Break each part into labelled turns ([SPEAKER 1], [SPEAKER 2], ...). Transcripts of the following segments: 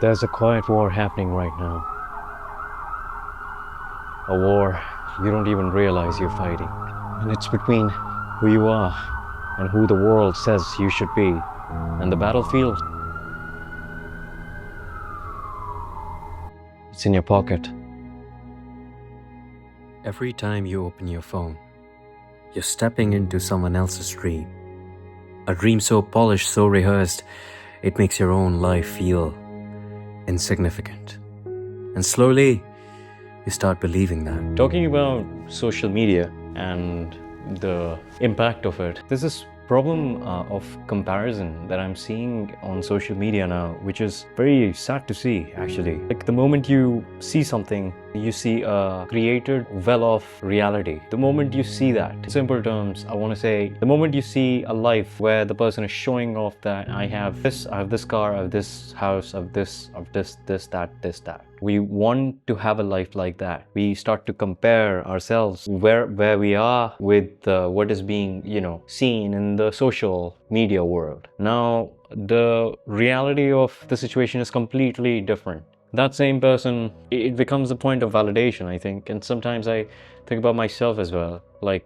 [SPEAKER 1] There's a quiet war happening right now. A war you don't even realize you're fighting. And it's between who you are and who the world says you should be. And the battlefield, it's in your pocket. Every time you open your phone, you're stepping into someone else's dream. A dream so polished, so rehearsed, it makes your own life feel insignificant. And slowly, you start believing that. Talking about social media and the impact of it, there's this problem of comparison that I'm seeing on social media now, which is very sad to see, actually. Like, the moment you see something, you see a created, well-off reality. The moment you see that, in simple terms, I want to say, the moment you see a life where the person is showing off that I have this car, I have this house, I have this, that. We want to have a life like that. We start to compare ourselves where we are with what is being, seen in the social media world. Now, the reality of the situation is completely different. That same person, it becomes a point of validation, I think. And sometimes I think about myself as well. Like,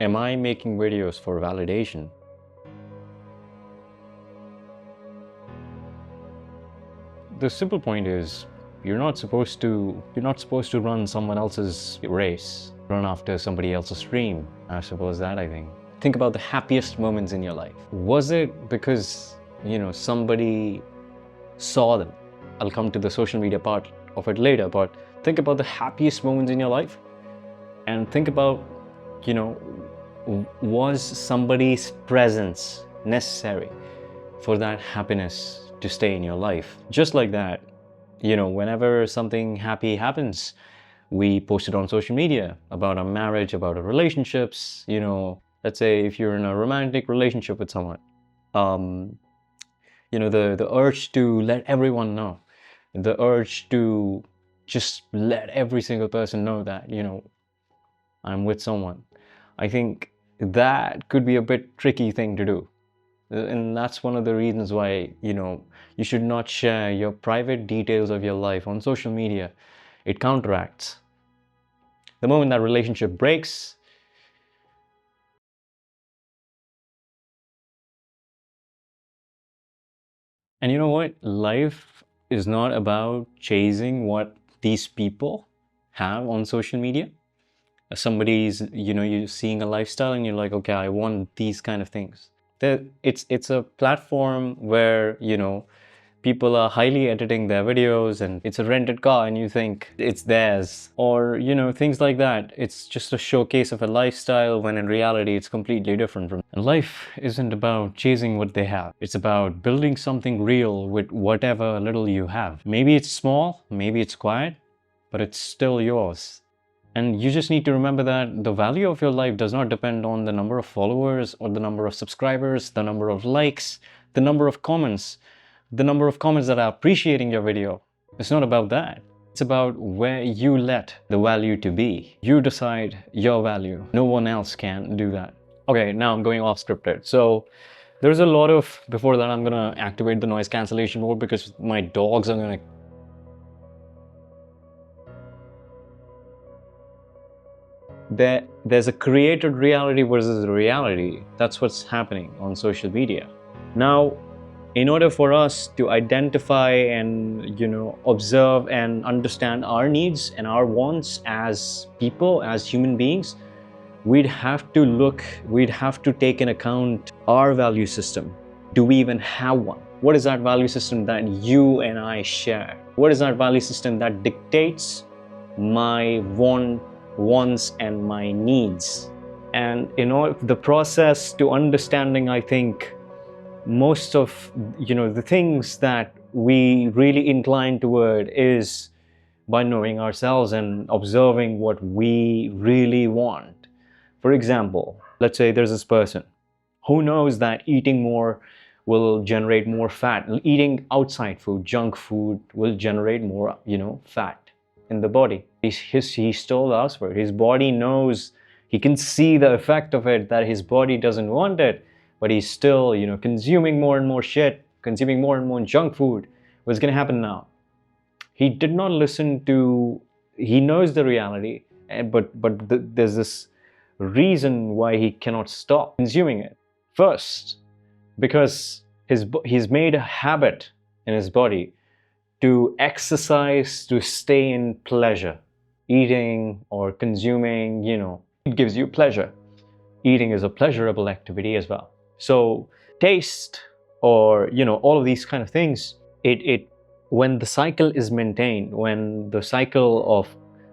[SPEAKER 1] am I making videos for validation? The simple point is, you're not supposed to run someone else's race, run after somebody else's dream. I suppose that, I think. Think about the happiest moments in your life. Was it because, somebody saw them? I'll come to the social media part of it later, but think about the happiest moments in your life and think about, was somebody's presence necessary for that happiness to stay in your life? Just like that, whenever something happy happens, we post it on social media about our marriage, about our relationships. Let's say if you're in a romantic relationship with someone, the urge to let everyone know, the urge to just let every single person know that, I'm with someone. I think that could be a bit tricky thing to do. And that's one of the reasons why, you should not share your private details of your life on social media. It counteracts. The moment that relationship breaks, and you know what? Life is not about chasing what these people have on social media. Somebody's, you're seeing a lifestyle and you're like, okay, I want these kind of things. It's a platform where, people are highly editing their videos and it's a rented car and you think it's theirs, or things like that. It's just a showcase of a lifestyle when in reality it's completely different from. And life isn't about chasing what they have. It's about building something real with whatever little you have. Maybe it's small, maybe it's quiet, but it's still yours. And you just need to remember that the value of your life does not depend on the number of followers or the number of subscribers, the number of likes, the number of comments that are appreciating your video. It's not about that. It's about where you let the value to be. You decide your value. No one else can do that. Okay, now I'm going off scripted. So there's a lot of, before that I'm gonna activate the noise cancellation mode because my dogs are gonna. There's a created reality versus reality. That's what's happening on social media. Now, in order for us to identify and, observe and understand our needs and our wants as people, as human beings, we'd have to take into account our value system. Do we even have one? What is that value system that you and I share? What is that value system that dictates my wants and my needs? And the process to understanding, I think, most of the things that we really incline toward is by knowing ourselves and observing what we really want. For example, let's say there's this person who knows that eating more will generate more fat. Eating outside food, junk food, will generate more, fat in the body. He still asks for it. His body knows, he can see the effect of it, that his body doesn't want it, but he's still, consuming more and more shit, consuming more and more junk food,
[SPEAKER 2] What's going to happen now? He did not listen to, he knows the reality, but there's this reason why he cannot stop consuming it. First, because he's made a habit in his body to exercise, to stay in pleasure. Eating or consuming, it gives you pleasure. Eating is a pleasurable activity as well. So taste, or all of these kind of things, it when the cycle is maintained, when the cycle of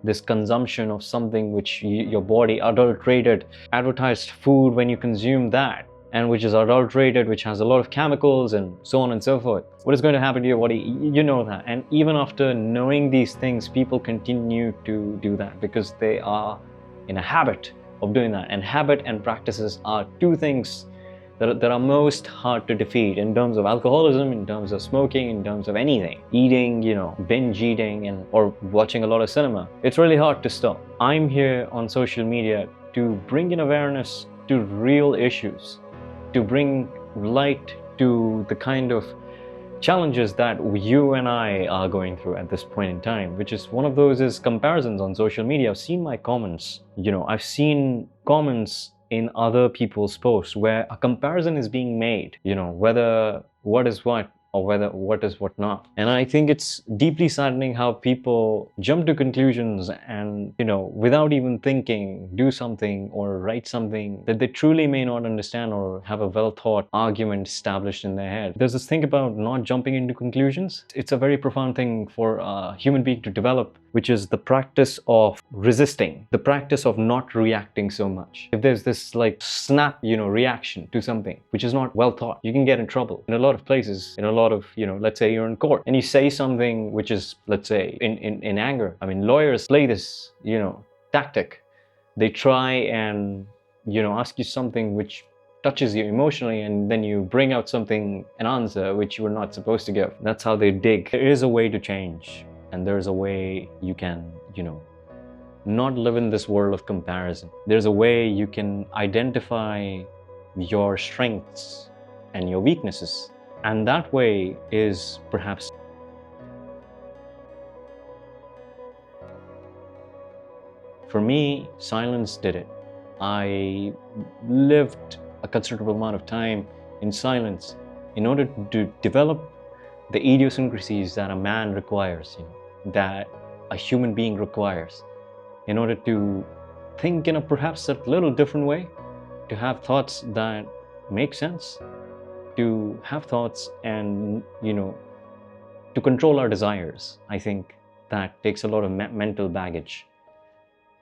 [SPEAKER 2] this consumption of something which your body adulterated, advertised food, when you consume that, and which is adulterated, which has a lot of chemicals and so on and so forth, what is going to happen to your body? You know that. And even after knowing these things, people continue to do that because they are in a habit of doing that. And habit and practices are two things that are most hard to defeat in terms of alcoholism, in terms of smoking, in terms of anything. Eating, binge eating, or watching a lot of cinema. It's really hard to stop. I'm here on social media to bring in awareness to real issues, to bring light to the kind of challenges that you and I are going through at this point in time, which is one of those is comparisons on social media. I've seen my comments, I've seen comments in other people's posts where a comparison is being made, whether what is what or whether what is what not. And I think it's deeply saddening how people jump to conclusions and, without even thinking, do something or write something that they truly may not understand or have a well-thought argument established in their head. There's this thing about not jumping into conclusions. It's a very profound thing for a human being to develop, which is the practice of resisting, the practice of not reacting so much. If there's this snap, reaction to something which is not well thought, you can get in trouble in a lot of places, in a lot of, let's say you're in court and you say something which is, let's say, in anger. I mean, lawyers play this, tactic. They try and, ask you something which touches you emotionally, and then you bring out an answer which you were not supposed to give. That's how they dig. There is a way to change. And there's a way you can, not live in this world of comparison. There's a way you can identify your strengths and your weaknesses. And that way is perhaps. For me, silence did it. I lived a considerable amount of time in silence in order to develop the idiosyncrasies that a man requires, that a human being requires, in order to think in a perhaps a little different way, to have thoughts that make sense, to have thoughts and, to control our desires. I think that takes a lot of mental baggage.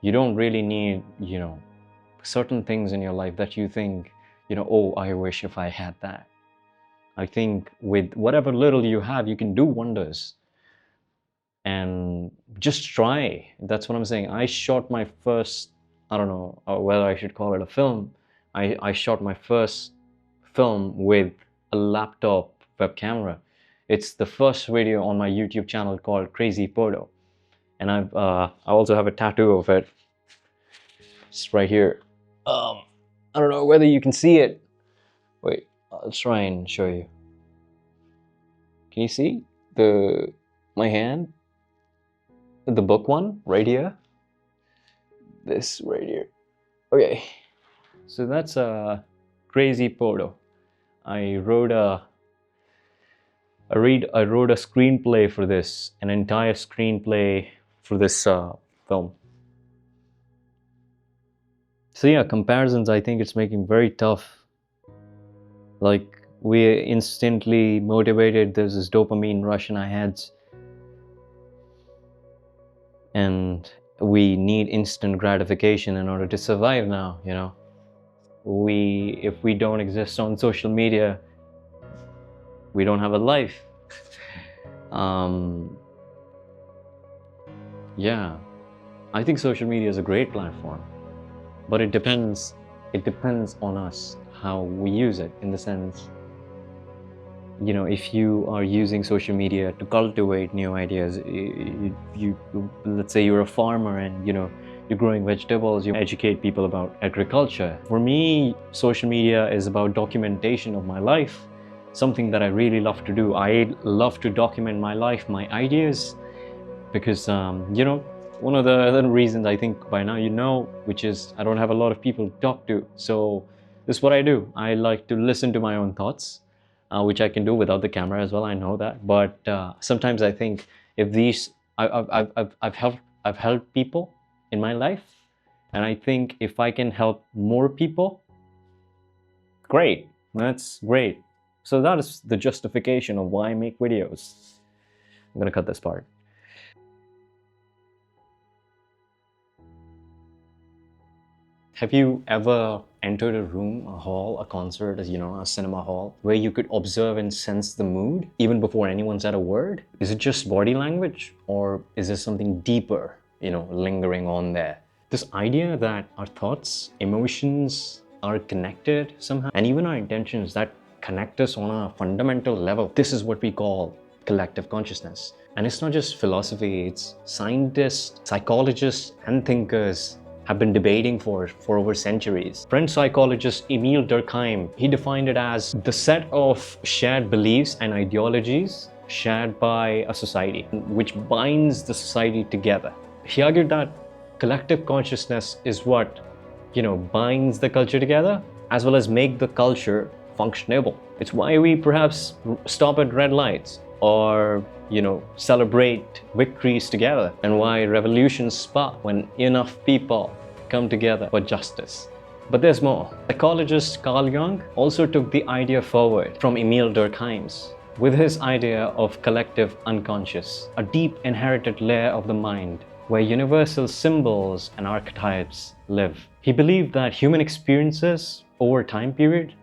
[SPEAKER 2] You don't really need, certain things in your life that you think, oh, I wish if I had that. I think with whatever little you have, you can do wonders. And just try. That's what I'm saying. I shot my first, I don't know whether I should call it a film. I shot my first film with a laptop web camera. It's the first video on my YouTube channel called Crazy Photo. And I also have a tattoo of it. It's right here. I don't know whether you can see it. Wait, I'll try and show you. Can you see my hand? The book one right here. This right here. Okay. So that's a Crazy Photo. I wrote a screenplay for this, an entire screenplay for this film. So yeah, comparisons, I think it's making very tough. Like, we're instantly motivated. There's this dopamine rush in our heads. And we need instant gratification in order to survive now, If we don't exist on social media, we don't have a life. Yeah, I think social media is a great platform, but it depends on us how we use it, in the sense, if you are using social media to cultivate new ideas, let's say you're a farmer and you're growing vegetables, you educate people about agriculture. For me, social media is about documentation of my life, something that I really love to do. I love to document my life, my ideas, because one of the other reasons I think by now which is I don't have a lot of people to talk to. So this is what I do. I like to listen to my own thoughts, which I can do without the camera as well. I know that, but sometimes I think if these I've helped people in my life, and I think if I can help more people, great. That's great. So that is the justification of why I make videos. I'm gonna cut this part. Have you ever entered a room, a hall, a concert, a cinema hall, where you could observe and sense the mood even before anyone said a word? Is it just body language, or is there something deeper, lingering on there? This idea that our thoughts, emotions are connected somehow, and even our intentions that connect us on a fundamental level. This is what we call collective consciousness. And it's not just philosophy, it's scientists, psychologists, and thinkers have been debating for over centuries. French psychologist Emile Durkheim, he defined it as the set of shared beliefs and ideologies shared by a society, which binds the society together. He argued that collective consciousness is what, binds the culture together, as well as make the culture functionable. It's why we perhaps stop at red lights, or celebrate victories together, and why revolutions spark when enough people come together for justice. But there's more. Psychologist Carl Jung also took the idea forward from Emile Durkheim's with his idea of collective unconscious, a deep inherited layer of the mind where universal symbols and archetypes live. He believed that human experiences over time period,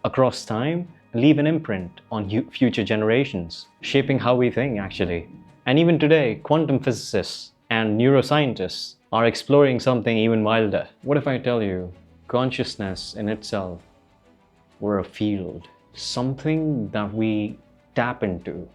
[SPEAKER 2] across time, leave an imprint on future generations, shaping how we think, actually. And even today, quantum physicists and neuroscientists are exploring something even wilder. What if I tell you consciousness in itself were a field, something that we tap into,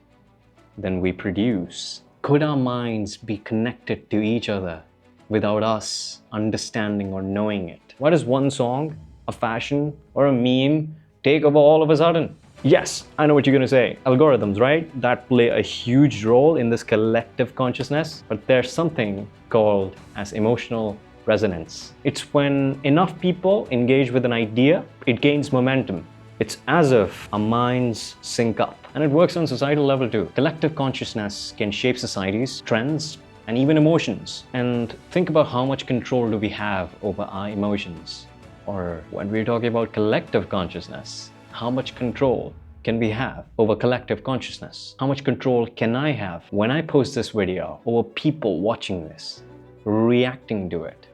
[SPEAKER 2] then we produce? Could our minds be connected to each other without us understanding or knowing it? Why does one song, a fashion, or a meme take over all of a sudden? Yes, I know what you're gonna say. Algorithms, right? That play a huge role in this collective consciousness. But there's something called as emotional resonance. It's when enough people engage with an idea, it gains momentum. It's as if our minds sync up. And it works on societal level too. Collective consciousness can shape societies, trends, and even emotions. And think about how much control do we have over our emotions? Or when we're talking about collective consciousness, how much control can we have over collective consciousness? How much control can I have when I post this video over people watching this, reacting to it?